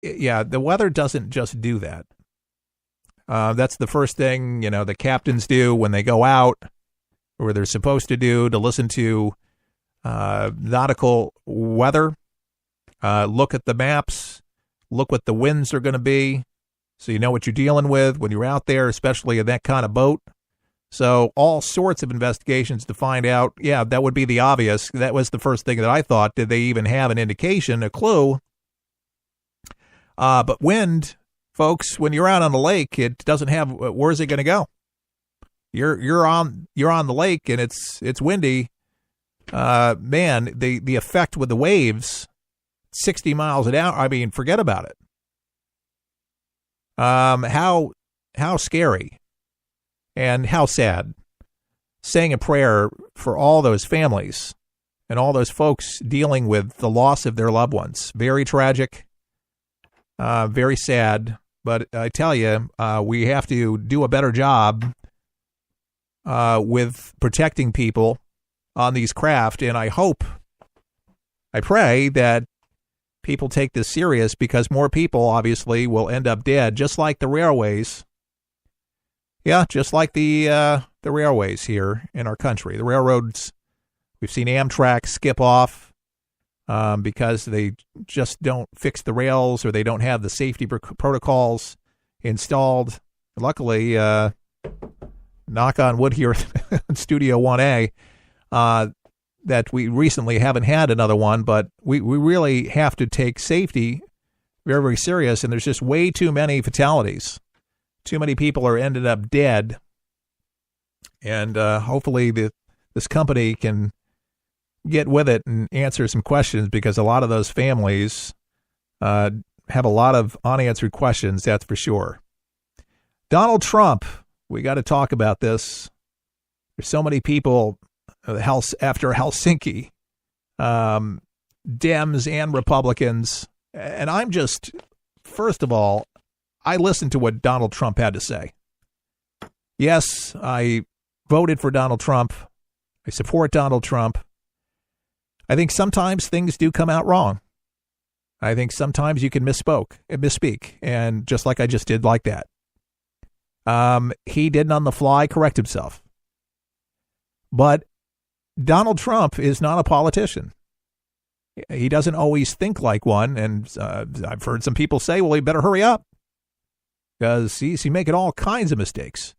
yeah, the weather doesn't just do that. That's the first thing, the captains do when they go out, or they're supposed to do, to listen to nautical weather. Look at the maps, look what the winds are going to be, so you know what you're dealing with when you're out there, especially in that kind of boat. So all sorts of investigations to find out, yeah, that would be the obvious. That was the first thing that I thought. Did they even have an indication, a clue? But wind, folks, when you're out on the lake, it doesn't have, where's it going to go? You're on the lake and it's windy. Man, the effect with the waves, 60 miles an hour, I mean, forget about it. How scary and how sad. Saying a prayer for all those families and all those folks dealing with the loss of their loved ones. Very tragic, very sad. But I tell you, we have to do a better job with protecting people on these craft. And I pray that people take this serious, because more people obviously will end up dead, just like the railways. Yeah, just like the railways here in our country. The railroads, we've seen Amtrak skip off because they just don't fix the rails, or they don't have the safety protocols installed. Luckily, knock on wood here in Studio 1A, that we recently haven't had another one, but we really have to take safety very, very serious, and there's just way too many fatalities. Too many people are ended up dead, and hopefully this company can get with it and answer some questions, because a lot of those families have a lot of unanswered questions, that's for sure. Donald Trump, we got to talk about this. There's so many people after Helsinki, Dems and Republicans, and I'm just, first of all, I listened to what Donald Trump had to say. Yes, I voted for Donald Trump. I support Donald Trump. I think sometimes things do come out wrong. I think sometimes you can misspeak, and just like I just did like that. He didn't on the fly correct himself. But Donald Trump is not a politician. He doesn't always think like one, and I've heard some people say, well, he better hurry up, because he's making all kinds of mistakes.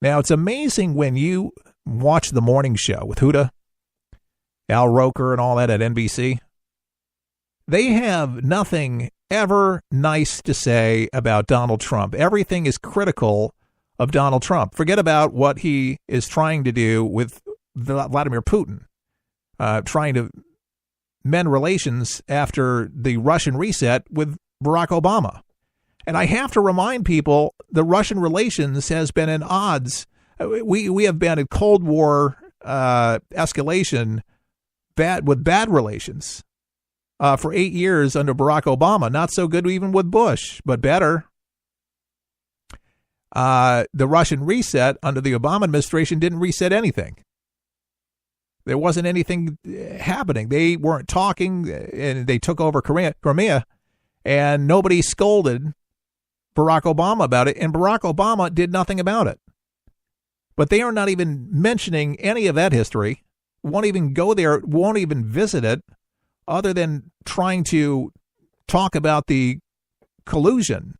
Now, it's amazing when you watch the morning show with Huda, Al Roker, and all that at NBC. They have nothing ever nice to say about Donald Trump. Everything is critical of Donald Trump. Forget about what he is trying to do with Vladimir Putin, trying to mend relations after the Russian reset with Barack Obama. And I have to remind people, the Russian relations has been in odds. We have been in Cold War escalation with bad relations for 8 years under Barack Obama. Not so good even with Bush, but better. The Russian reset under the Obama administration didn't reset anything. There wasn't anything happening. They weren't talking, and they took over Crimea, and nobody scolded Barack Obama about it, and Barack Obama did nothing about it. But they are not even mentioning any of that history, won't even go there, won't even visit it, other than trying to talk about the collusion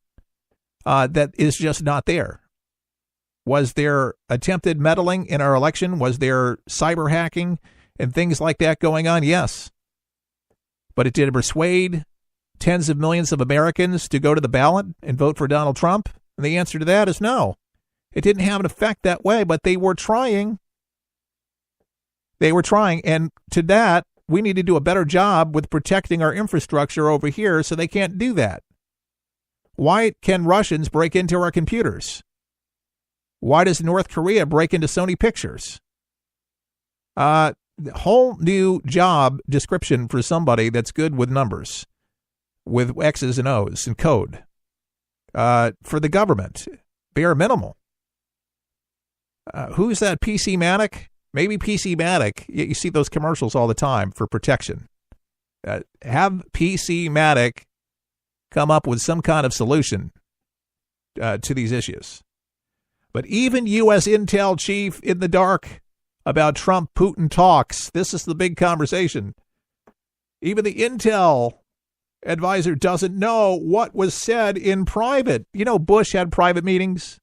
that is just not there. Was there attempted meddling in our election? Was there cyber hacking and things like that going on? Yes. But it did persuade tens of millions of Americans to go to the ballot and vote for Donald Trump? And the answer to that is no. It didn't have an effect that way, but they were trying. They were trying. And to that, we need to do a better job with protecting our infrastructure over here so they can't do that. Why can Russians break into our computers? Why does North Korea break into Sony Pictures? Whole new job description for somebody that's good with numbers, with X's and O's and code. For the government, bare minimal. Who's that PC Matic? Maybe PC Matic. You see those commercials all the time for protection. Have PC Matic come up with some kind of solution to these issues. But even U.S. intel chief in the dark about Trump-Putin talks. This is the big conversation. Even the intel advisor doesn't know what was said in private. You know, Bush had private meetings.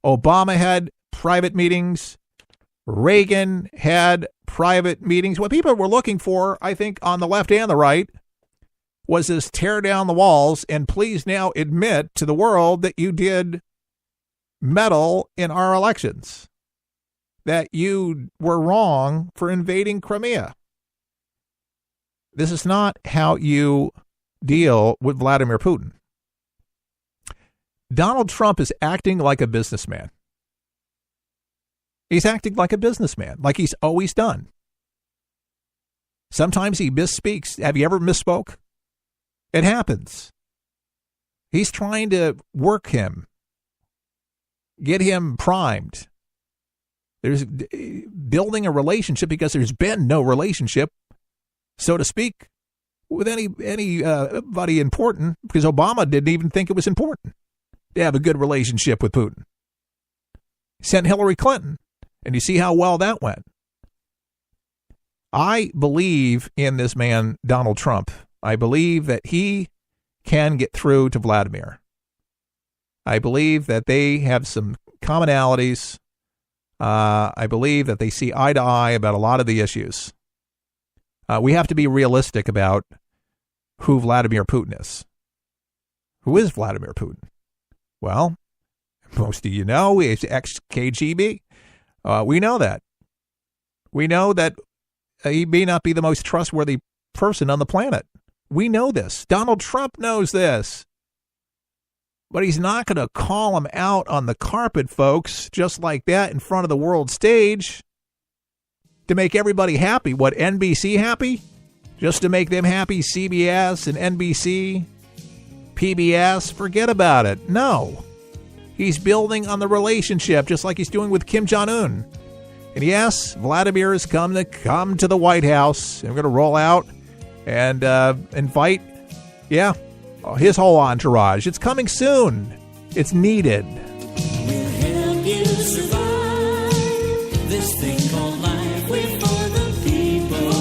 Obama had private meetings. Reagan had private meetings. What people were looking for, I think, on the left and the right, was this tear down the walls and please now admit to the world that you did meddle in our elections, that you were wrong for invading Crimea. This is not how you deal with Vladimir Putin. Donald Trump is acting like a businessman. He's acting like a businessman, like he's always done. Sometimes he misspeaks. Have you ever misspoke? It happens. He's trying to work him, get him primed. There's building a relationship because there's been no relationship, so to speak, with anybody important, because Obama didn't even think it was important to have a good relationship with Putin. Sent Hillary Clinton, and you see how well that went. I believe in this man, Donald Trump. I believe that he can get through to Vladimir. I believe that they have some commonalities. I believe that they see eye to eye about a lot of the issues. We have to be realistic about who Vladimir Putin is. Who is Vladimir Putin? Well, most of you know he's ex-KGB. We know that. We know that he may not be the most trustworthy person on the planet. We know this. Donald Trump knows this. But he's not going to call him out on the carpet, folks, just like that in front of the world stage to make everybody happy. What, NBC happy? Just to make them happy, CBS and NBC, PBS, forget about it. No. He's building on the relationship, just like he's doing with Kim Jong-un. And yes, Vladimir has come to the White House, and we're going to roll out and invite, his whole entourage. It's coming soon. It's needed. We'll help you survive this thing called life. We're for the people,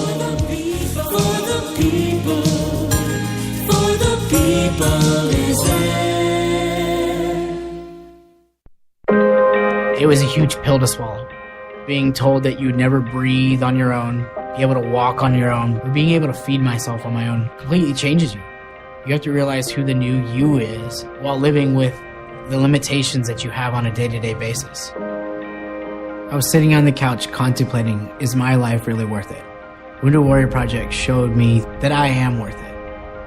for the people, for the people is there. It was a huge pill to swallow. Being told that you'd never breathe on your own, be able to walk on your own, or being able to feed myself on my own completely changes you. You have to realize who the new you is while living with the limitations that you have on a day-to-day basis. I was sitting on the couch contemplating, is my life really worth it? Wounded Warrior Project showed me that I am worth it.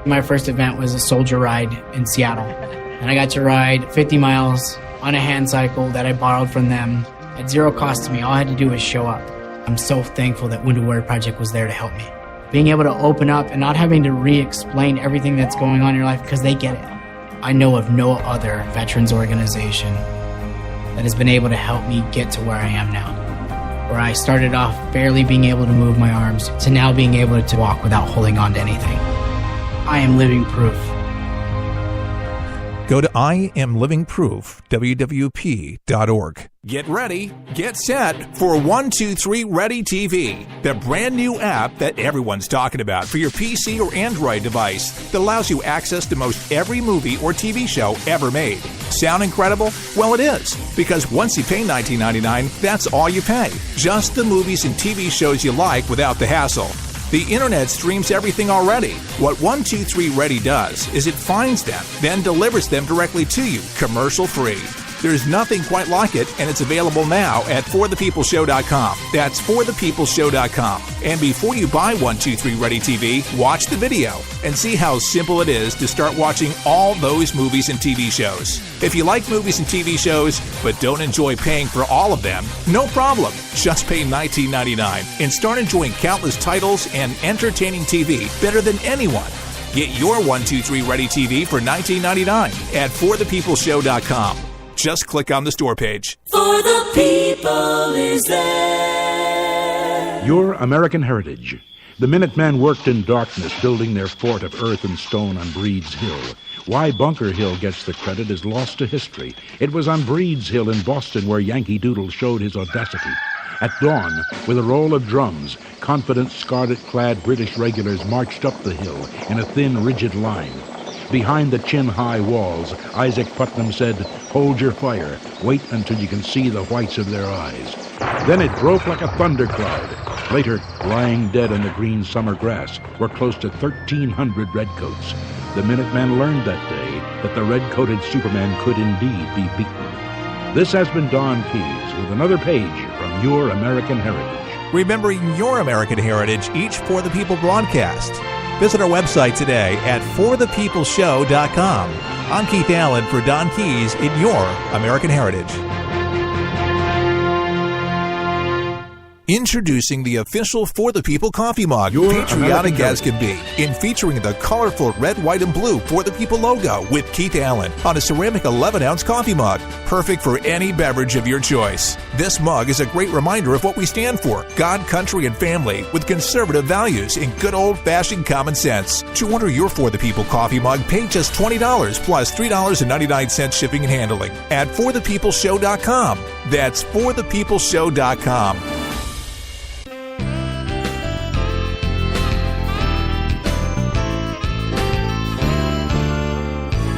My first event was a soldier ride in Seattle, and I got to ride 50 miles on a hand cycle that I borrowed from them at zero cost to me. All I had to do was show up. I'm so thankful that Wounded Warrior Project was there to help me. Being able to open up and not having to re-explain everything that's going on in your life because they get it. I know of no other veterans organization that has been able to help me get to where I am now. Where I started off barely being able to move my arms to now being able to walk without holding on to anything. I am living proof. Go to IamLivingProof, WWP.org. Get ready, get set for 123 Ready TV, the brand new app that everyone's talking about for your PC or Android device that allows you access to most every movie or TV show ever made. Sound incredible? Well, it is, because once you pay $19.99, that's all you pay. Just the movies and TV shows you like without the hassle. The internet streams everything already. What 123 Ready does is it finds them, then delivers them directly to you, commercial-free. There's nothing quite like it, and it's available now at forthepeopleshow.com. That's forthepeopleshow.com. And before you buy 123 Ready TV, watch the video and see how simple it is to start watching all those movies and TV shows. If you like movies and TV shows, but don't enjoy paying for all of them, no problem. Just pay $19.99 and start enjoying countless titles and entertaining TV better than anyone. Get your 123 Ready TV for $19.99 at forthepeopleshow.com. Just click on the store page. For the people is there. Your American heritage. The Minutemen worked in darkness, building their fort of earth and stone on Breed's Hill. Why Bunker Hill gets the credit is lost to history. It was on Breed's Hill in Boston where Yankee Doodle showed his audacity. At dawn, with a roll of drums, confident scarlet-clad British regulars marched up the hill in a thin, rigid line. Behind the chin-high walls, Isaac Putnam said, "Hold your fire. Wait until you can see the whites of their eyes." Then it broke like a thundercloud. Later, lying dead in the green summer grass, were close to 1,300 redcoats. The Minutemen learned that day that the red-coated Superman could indeed be beaten. This has been Don Keyes with another page from Your American Heritage. Remembering your American heritage each For the People broadcast. Visit our website today at forthepeopleshow.com. I'm Keith Allen for Don Keyes in Your American Heritage. Introducing the official For the People coffee mug, Your patriotic American as can be, in featuring the colorful red, white, and blue For the People logo with Keith Allen on a ceramic 11-ounce coffee mug, perfect for any beverage of your choice. This mug is a great reminder of what we stand for: God, country, and family, with conservative values and good old-fashioned common sense. To order your For the People coffee mug, pay just $20 plus $3.99 shipping and handling at forthepeopleshow.com. That's forthepeopleshow.com.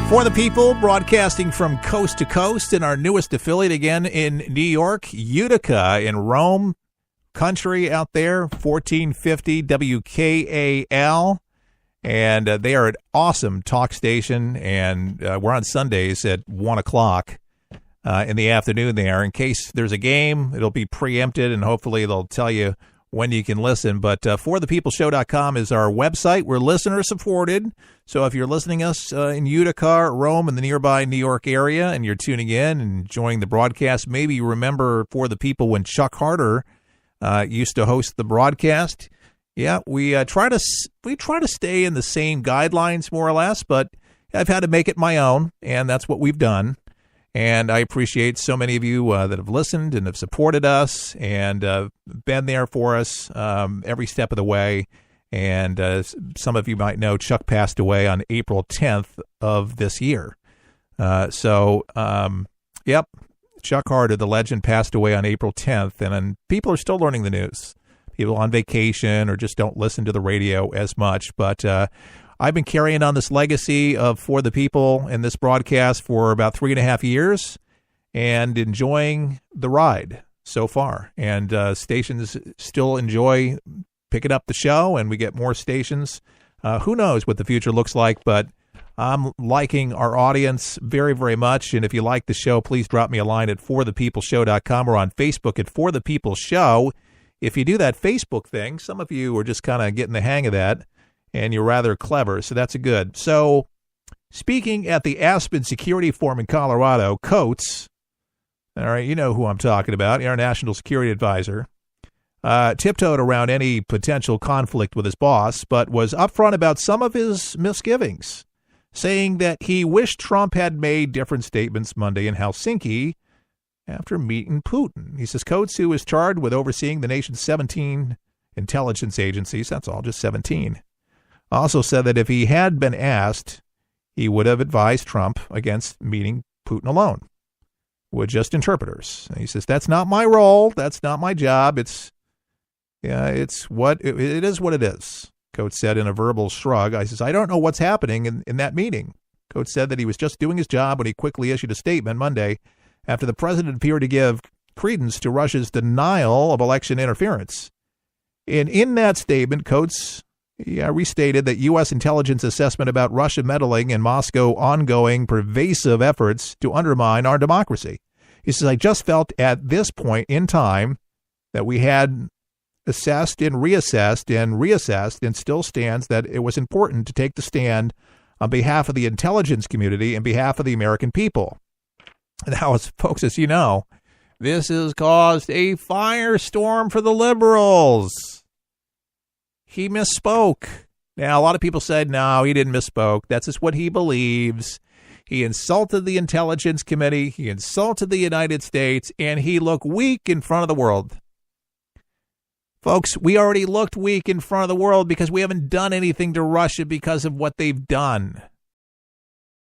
For the People, broadcasting from coast to coast, in our newest affiliate again in New York, Utica in Rome country out there, 1450 WKAL. And they are an awesome talk station, and we're on Sundays at 1 o'clock in the afternoon there. In case there's a game, it'll be preempted, and hopefully they'll tell you when you can listen. But forthepeopleshow.com is our website. We're listener-supported. So if you're listening us in Utica, Rome, and the nearby New York area, and you're tuning in and enjoying the broadcast, maybe you remember For the People when Chuck Harder used to host the broadcast. Yeah, we try to stay in the same guidelines, more or less, but I've had to make it my own, and that's what we've done. And I appreciate so many of you that have listened and have supported us and been there for us every step of the way. And some of you might know Chuck passed away on April 10th of this year. Yep, Chuck Harder, the legend, passed away on April 10th. And people are still learning the news. People on vacation or just don't listen to the radio as much. But I've been carrying on this legacy of For the People in this broadcast for about 3.5 years and enjoying the ride so far. And stations still enjoy picking up the show, and we get more stations. Who knows what the future looks like, but I'm liking our audience very, very much. And if you like the show, please drop me a line at forthepeopleshow.com or on Facebook at For the People Show. If you do that Facebook thing, some of you are just kind of getting the hang of that, and you're rather clever, so that's good. So, speaking at the Aspen Security Forum in Colorado, Coates, all right, you know who I'm talking about, our national security advisor, tiptoed around any potential conflict with his boss, but was upfront about some of his misgivings, saying that he wished Trump had made different statements Monday in Helsinki after meeting Putin. He says Coates, who is charged with overseeing the nation's 17 intelligence agencies, that's all, just 17, also said that if he had been asked, he would have advised Trump against meeting Putin alone with just interpreters. And he says, that's not my role. That's not my job. It is what it is. Coates said in a verbal shrug. I says, I don't know what's happening in that meeting. Coates said that he was just doing his job when he quickly issued a statement Monday after the president appeared to give credence to Russia's denial of election interference. And in that statement, Coates restated that U.S. intelligence assessment about Russia meddling in Moscow ongoing pervasive efforts to undermine our democracy. He says, I just felt at this point in time that we had assessed and reassessed and still stands that it was important to take the stand on behalf of the intelligence community and behalf of the American people. Now, folks, as you know, this has caused a firestorm for the liberals. He misspoke. Now, a lot of people said, no, he didn't misspoke. That's just what he believes. He insulted the Intelligence Committee. He insulted the United States, and he looked weak in front of the world. Folks, we already looked weak in front of the world because we haven't done anything to Russia because of what they've done.